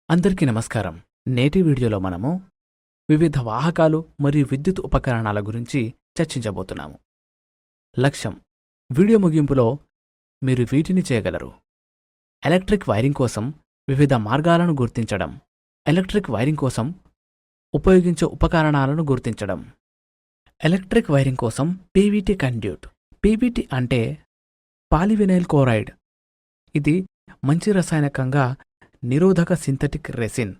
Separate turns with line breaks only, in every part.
అందరికీ నమస్కారం. నేటి వీడియోలో మనము వివిధ వాహకాలు మరియు విద్యుత్ ఉపకరణాల గురించి చర్చించబోతున్నాము. లక్ష్యం: వీడియో ముగింపులో మీరు వీటిని చేయగలరు. ఎలక్ట్రిక్ వైరింగ్ కోసం వివిధ మార్గాలను గుర్తించడం, ఎలక్ట్రిక్ వైరింగ్ కోసం ఉపయోగించే ఉపకరణాలను గుర్తించడం. ఎలక్ట్రిక్ వైరింగ్ కోసం పీవీటీ కండ్యూట్. పీవీటీ అంటే పాలివినైల్ క్లోరైడ్. ఇది మంచి రసాయనికంగా నిరోధక సింథటిక్ రెసిన్.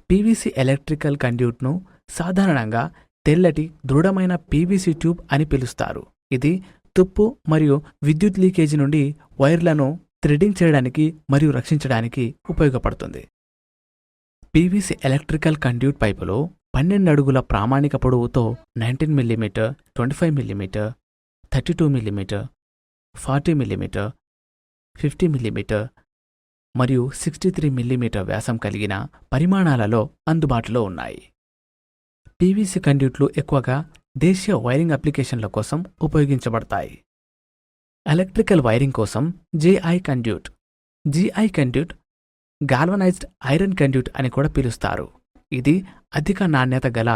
పీవీసీ ఎలక్ట్రికల్ కండ్యూట్ను సాధారణంగా తెల్లటి దృఢమైన పీవీసీ ట్యూబ్ అని పిలుస్తారు. ఇది తుప్పు మరియు విద్యుత్ లీకేజీ నుండి వైర్లను థ్రెడింగ్ చేయడానికి మరియు రక్షించడానికి ఉపయోగపడుతుంది. పీవీసీ ఎలక్ట్రికల్ కండ్యూట్ పైపులో 12 అడుగుల ప్రామాణిక పొడవుతో 19 mm, 25 mm, 32 mm, 40 mm, 50 mm మరియు 63 mm వ్యాసం కలిగిన పరిమాణాలలో అందుబాటులో ఉన్నాయి. పీవీసీ కండ్యూట్లు ఎక్కువగా దేశీయ వైరింగ్ అప్లికేషన్ల కోసం ఉపయోగించబడతాయి. ఎలక్ట్రికల్ వైరింగ్ కోసం GI conduit. GI conduit galvanised iron conduit అని కూడా పిలుస్తారు. ఇది అధిక నాణ్యత గల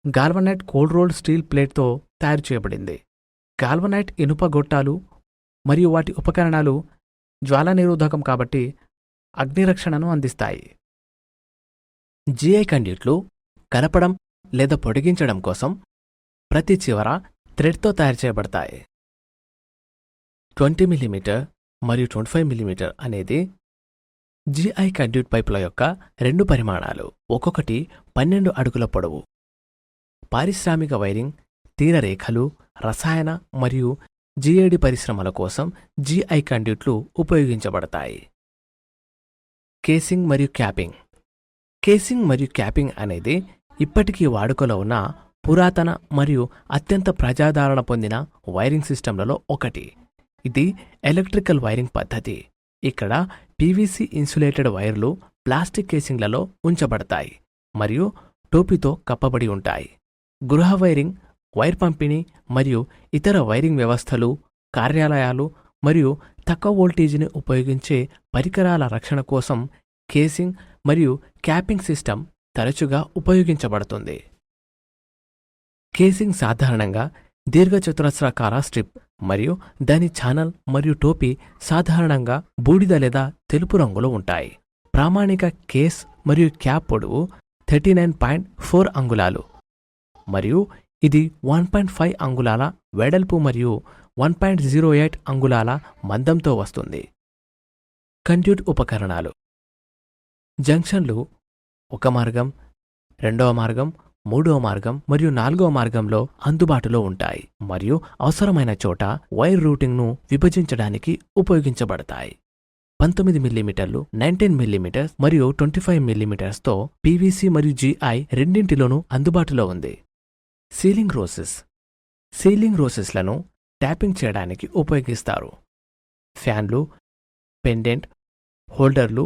గాల్వనైట్ కోల్డ్ రోల్డ్ స్టీల్ ప్లేట్తో తయారు చేయబడింది. గాల్వనైట్ ఇనుప గొట్టాలు మరియు వాటి ఉపకరణాలు జ్వాలానిరోధకం కాబట్టి అగ్నిరక్షణను అందిస్తాయి. జీఐ కండ్యూట్లు కలపడం లేదా పొడిగించడం కోసం ప్రతి చివర థ్రెడ్తో తయారు చేయబడతాయి. 20 mm మరియు 25 mm అనేది జీఐ కండ్యూట్ పైపుల యొక్క రెండు పరిమాణాలు. ఒక్కొక్కటి 12 అడుగుల పొడవు. పారిశ్రామిక వైరింగ్, తీరరేఖలు, రసాయన మరియు జీఏడి పరిశ్రమల కోసం జీఐ కండ్యూట్లు ఉపయోగించబడతాయి. కేసింగ్ మరియు క్యాపింగ్. కేసింగ్ మరియు క్యాపింగ్ అనేది ఇప్పటికీ వాడుకలో ఉన్న పురాతన మరియు అత్యంత ప్రజాదరణ పొందిన వైరింగ్ సిస్టంలలో ఒకటి. ఇది ఎలక్ట్రికల్ వైరింగ్ పద్ధతి. ఇక్కడ పీవీసీ ఇన్సులేటెడ్ వైర్లు ప్లాస్టిక్ కేసింగ్లలో ఉంచబడతాయి మరియు టోపీతో కప్పబడి ఉంటాయి. గృహ వైరింగ్, వైర్ పంపిణీ మరియు ఇతర వైరింగ్ వ్యవస్థలు, కార్యాలయాలు మరియు తక్కువ వోల్టేజీని ఉపయోగించే పరికరాల రక్షణ కోసం కేసింగ్ మరియు క్యాపింగ్ సిస్టమ్ తరచుగా ఉపయోగించబడుతుంది. కేసింగ్ సాధారణంగా దీర్ఘచతురస్రాకార స్ట్రిప్ మరియు దాని ఛానల్ మరియు టోపీ సాధారణంగా బూడిద లేదా తెలుపు రంగులో ఉంటాయి. ప్రామాణిక కేస్ మరియు క్యాప్ పొడవు 39.4 అంగుళాలు మరియు ఇది 1.5 అంగుళాల వెడల్పు మరియు 1.08 అంగుళాల మందంతో వస్తుంది. కండ్యూట్ ఉపకరణాలు. జంక్షన్లు ఒక మార్గం, రెండవ మార్గం, మూడవ మార్గం మరియు నాలుగవ మార్గంలో అందుబాటులో ఉంటాయి మరియు అవసరమైన చోట వైర్ రూటింగ్ను విభజించడానికి ఉపయోగించబడతాయి. 19 mm, 19 mm మరియు 25 mmతో పీవీసీ మరియు జీఐ రెండింటిలోనూ అందుబాటులో ఉంది. Ceiling roses. సీలింగ్ రోసెస్లను ట్యాపింగ్ చేయడానికి ఉపయోగిస్తారు. ఫ్యాన్లు, పెండెంట్, హోల్డర్లు,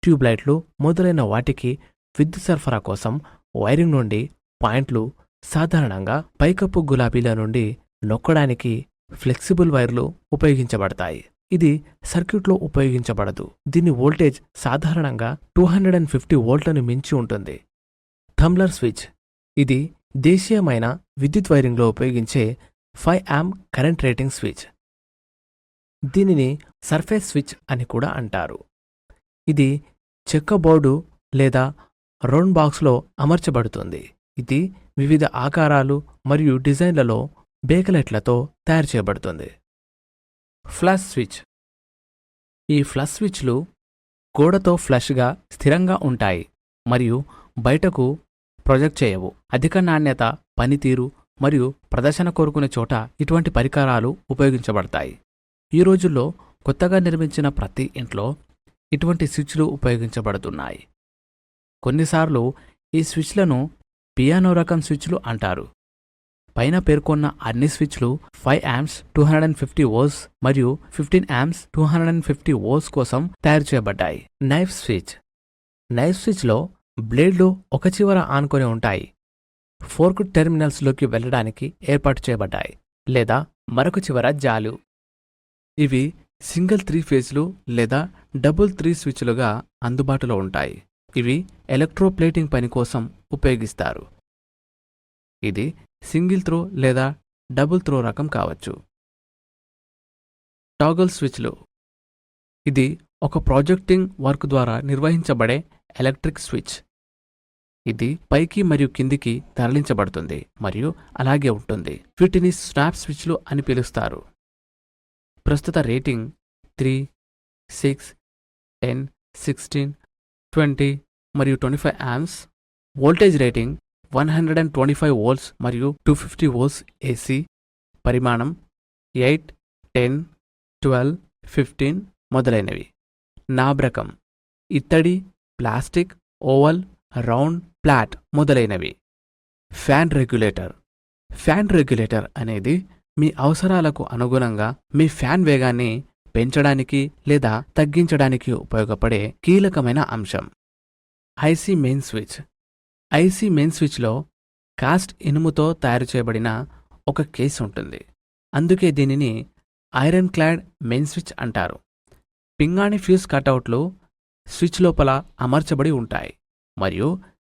ట్యూబ్లైట్లు మొదలైన వాటికి విద్యుత్ సరఫరా కోసం వైరింగ్ నుండి పాయింట్లు సాధారణంగా పైకప్పు గులాబీల నుండి నొక్కడానికి ఫ్లెక్సిబుల్ వైర్లు ఉపయోగించబడతాయి. ఇది సర్క్యూట్లో ఉపయోగించబడదు. దీని వోల్టేజ్ సాధారణంగా 250 వోల్ట్లను మించి ఉంటుంది. థంబ్లర్ స్విచ్. ఇది దేశీయమైన విద్యుత్ వైరింగ్లో ఉపయోగించే 5 amp కరెంట్ రేటింగ్ స్విచ్. దీనిని సర్ఫేస్ స్విచ్ అని కూడా అంటారు. ఇది చెక్క బోర్డు లేదా రౌండ్ బాక్స్లో అమర్చబడుతుంది. ఇది వివిధ ఆకారాలు మరియు డిజైన్లలో బేకలెట్లతో తయారు చేయబడుతుంది. Flush switch. ఈ ఫ్లష్ స్విచ్లు గోడతో ఫ్లష్గా స్థిరంగా ఉంటాయి మరియు బయటకు ప్రొజెక్ట్ చేయవు. అధిక నాణ్యత, పనితీరు మరియు ప్రదర్శన కోరుకునే చోట ఇటువంటి పరికరాలు ఉపయోగించబడతాయి. ఈ రోజుల్లో కొత్తగా నిర్మించిన ప్రతి ఇంట్లో ఇటువంటి స్విచ్లు ఉపయోగించబడుతున్నాయి. కొన్నిసార్లు ఈ స్విచ్లను పియానో రకం స్విచ్లు అంటారు. పైన పేర్కొన్న అన్ని స్విచ్లు 5 amps 250 volts మరియు 15 amps 250 volts కోసం తయారు చేయబడ్డాయి. Knife switch. నైఫ్ స్విచ్లో బ్లేడ్లు ఒక చివర ఆనుకొని ఉంటాయి. ఫోర్క్ టెర్మినల్స్లోకి వెళ్లడానికి ఏర్పాటు చేయబడ్డాయి లేదా మరొక చివర జాలు. ఇవి సింగిల్ 3 ఫేజ్లు లేదా డబుల్ 3 స్విచ్లుగా అందుబాటులో ఉంటాయి. ఇవి ఎలక్ట్రోప్లేటింగ్ పని కోసం ఉపయోగిస్తారు. ఇది సింగిల్ త్రో లేదా డబుల్ త్రో రకం కావచ్చు. టాగల్ స్విచ్లు. ఇది ఒక ప్రాజెక్టింగ్ వర్క్ ద్వారా నిర్వహించబడే ఎలక్ట్రిక్ స్విచ్. ఇది పైకి మరియు కిందికి తరలించబడుతుంది మరియు అలాగే ఉంటుంది. వీటిని స్నాప్ స్విచ్లు అని పిలుస్తారు. ప్రస్తుత రేటింగ్ 3, 6, 10, 16, 20 మరియు 25 ఆంప్స్. వోల్టేజ్ రేటింగ్ 125 వోల్ట్స్ మరియు 250 వోల్ట్స్ ఏసీ. పరిమాణం 8, 10, 12, 15 మొదలైనవి. నాబ్రకం ఇత్తడి, ప్లాస్టిక్, ఓవల్, రౌండ్, ఫ్లాట్ మొదలైనవి. Fan regulator. ఫ్యాన్ రెగ్యులేటర్ అనేది మీ అవసరాలకు అనుగుణంగా మీ ఫ్యాన్ వేగాన్ని పెంచడానికి లేదా తగ్గించడానికి ఉపయోగపడే కీలకమైన అంశం. IC main switch. IC main స్విచ్లో కాస్ట్ ఇనుముతో తయారు చేయబడిన ఒక కేస్ ఉంటుంది. అందుకే దీనిని ఐరన్ క్లాడ్ మెయిన్ స్విచ్ అంటారు. పింగాణి ఫ్యూజ్ కటౌట్లు స్విచ్ లోపల అమర్చబడి ఉంటాయి మరియు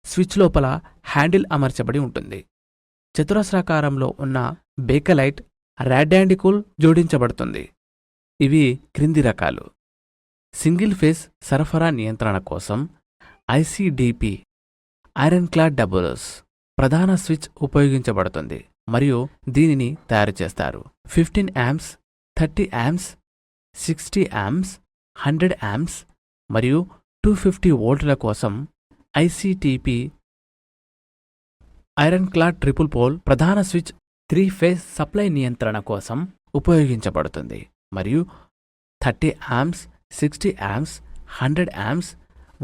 స్విచ్ లోపల హ్యాండిల్ అమర్చబడి ఉంటుంది. చతురస్రాకారంలో ఉన్న బేకలైట్ రాడాండికుల్ జోడించబడుతుంది. ఇవి క్రింది రకాలు. సింగిల్ ఫేజ్ సరఫరా నియంత్రణ కోసం ఐసీడీపీ ఐరన్ క్లాడ్ డబుల్స్ ప్రధాన స్విచ్ ఉపయోగించబడుతుంది మరియు దీనిని తయారు చేస్తారు. 15 ఆంప్స్, 30 ఆంప్స్, 60 ఆంప్స్, 100 ఆంప్స్ మరియు 250 వోల్టుల కోసం ICTP iron clad triple pole ప్రధాన స్విచ్ 3 ఫేజ్ సప్లై నియంత్రణ కోసం ఉపయోగించబడుతుంది మరియు 30 amps, 60 amps, 100 amps,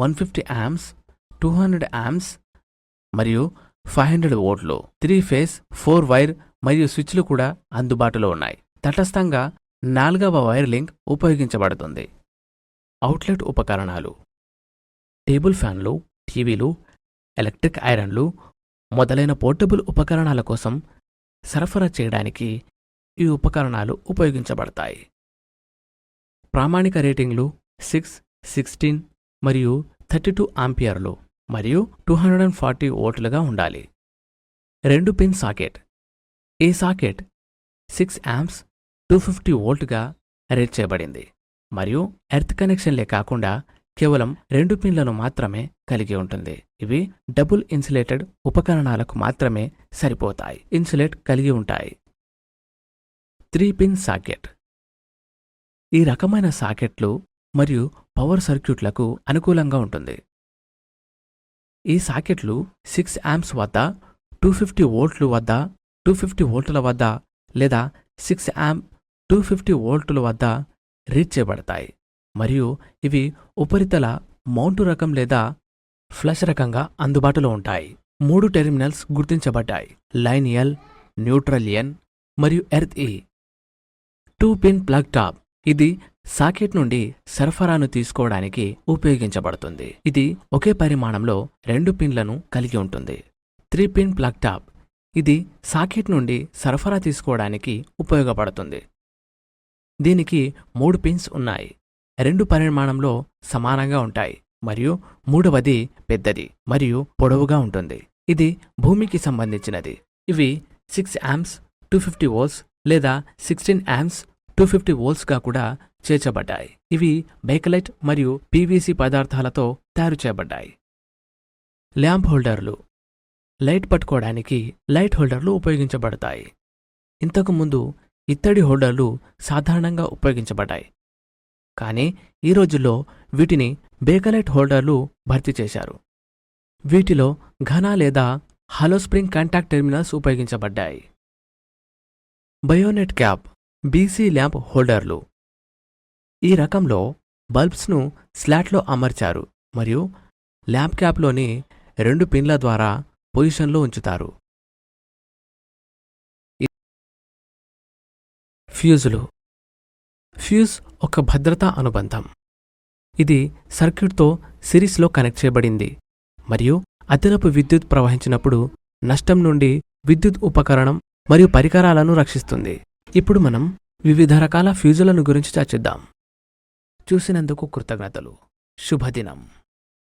150 amps, 200 amps మరియు 500 వోల్ట్లు 3 ఫేజ్ 4 వైర్ మరియు స్విచ్లు కూడా అందుబాటులో ఉన్నాయి. తటస్థంగా 4వ వైర్ లింక్ ఉపయోగించబడుతుంది. అవుట్లెట్ ఉపకరణాలు. టేబుల్ ఫ్యాన్లు, టీవీలు, ఎలక్ట్రిక్ ఐరన్లు మొదలైన పోర్టబుల్ ఉపకరణాల కోసం సరఫరా చేయడానికి ఈ ఉపకరణాలు ఉపయోగించబడతాయి. ప్రామాణిక రేటింగ్లు 6, 16 మరియు 32 ఆంపియర్లు మరియు 240 వోల్ట్లుగా ఉండాలి. 2 పిన్ సాకెట్. ఈ సాకెట్ 6 ఆంప్స్ 250 వోల్ట్గా రేట్ చేయబడింది మరియు ఎర్త్ కనెక్షన్లే కాకుండా కేవలం 2 పిన్లను మాత్రమే కలిగి ఉంటుంది. ఇవి డబుల్ ఇన్సులేటెడ్ ఉపకరణాలకు మాత్రమే సరిపోతాయి. ఇన్సులేట్ కలిగి ఉంటాయి. 3 పిన్ సాకెట్. ఈ రకమైన సాకెట్లు మరియు పవర్ సర్క్యూట్లకు అనుకూలంగా ఉంటుంది. ఈ సాకెట్లు 6 ఆంప్స్ వద్ద 250 వోల్ట్లు వద్ద 250 వోల్టుల వద్ద లేదా 6 ఆంప్ 250 వోల్టుల వద్ద రీచ్ చేయబడతాయి మరియు ఇవి ఉపరితల మౌంటు రకం లేదా ఫ్లష్ రకంగా అందుబాటులో ఉంటాయి. 3 టెర్మినల్స్ గుర్తించబడ్డాయి. లైన్ ఎల్, న్యూట్రల్ ఎన్ మరియు ఎర్త్ ఈ. 2 పిన్ ప్లగ్ టాప్. ఇది సాకెట్ నుండి సరఫరాను తీసుకోవడానికి ఉపయోగించబడుతుంది. ఇది ఒకే పరిమాణంలో 2 పిన్లను కలిగి ఉంటుంది. 3 పిన్ ప్లగ్ టాప్. ఇది సాకెట్ నుండి సరఫరా తీసుకోవడానికి ఉపయోగపడుతుంది. దీనికి 3 పిన్స్ ఉన్నాయి. 2 పరిమాణంలో సమానంగా ఉంటాయి మరియు 3వది పెద్దది మరియు పొడవుగా ఉంటుంది. ఇది భూమికి సంబంధించినది. ఇవి 6 ఆంప్స్ 250 వోల్ట్స్ లేదా 16 ఆంప్స్ 250 వోల్ట్స్గా కూడా చేర్చబడ్డాయి. ఇవి బేకలైట్ మరియు పీవీసీ పదార్థాలతో తయారు చేయబడ్డాయి. ల్యాంప్ హోల్డర్లు. లైట్ పట్టుకోవడానికి లైట్ హోల్డర్లు ఉపయోగించబడతాయి. ఇంతకుముందు ఇత్తడి హోల్డర్లు సాధారణంగా ఉపయోగించబడ్డాయి, కానీ ఈ రోజుల్లో వీటిని బేకలైట్ హోల్డర్లు భర్తీ చేశారు. వీటిలో ఘన లేదా హాలో స్ప్రింగ్ కాంటాక్ట్ టెర్మినల్స్ ఉపయోగించబడ్డాయి. బయోనెట్ క్యాప్ బీసీ ల్యాంప్ హోల్డర్లు. ఈ రకంలో బల్బ్స్ను స్లాట్లో అమర్చారు మరియు ల్యాంప్ క్యాప్లోని 2 పిన్ల ద్వారా పొజిషన్లో ఉంచుతారు. ఫ్యూజులు. ఫ్యూజ్ ఒక భద్రతా అనుబంధం. ఇది సర్క్యూట్తో సిరీస్లో కనెక్ట్ చేయబడింది మరియు అదనపు విద్యుత్ ప్రవహించినప్పుడు నష్టం నుండి విద్యుత్ ఉపకరణం మరియు పరికరాలను రక్షిస్తుంది. ఇప్పుడు మనం వివిధ రకాల ఫ్యూజులను గురించి చర్చిద్దాం. చూసినందుకు కృతజ్ఞతలు. శుభదినం.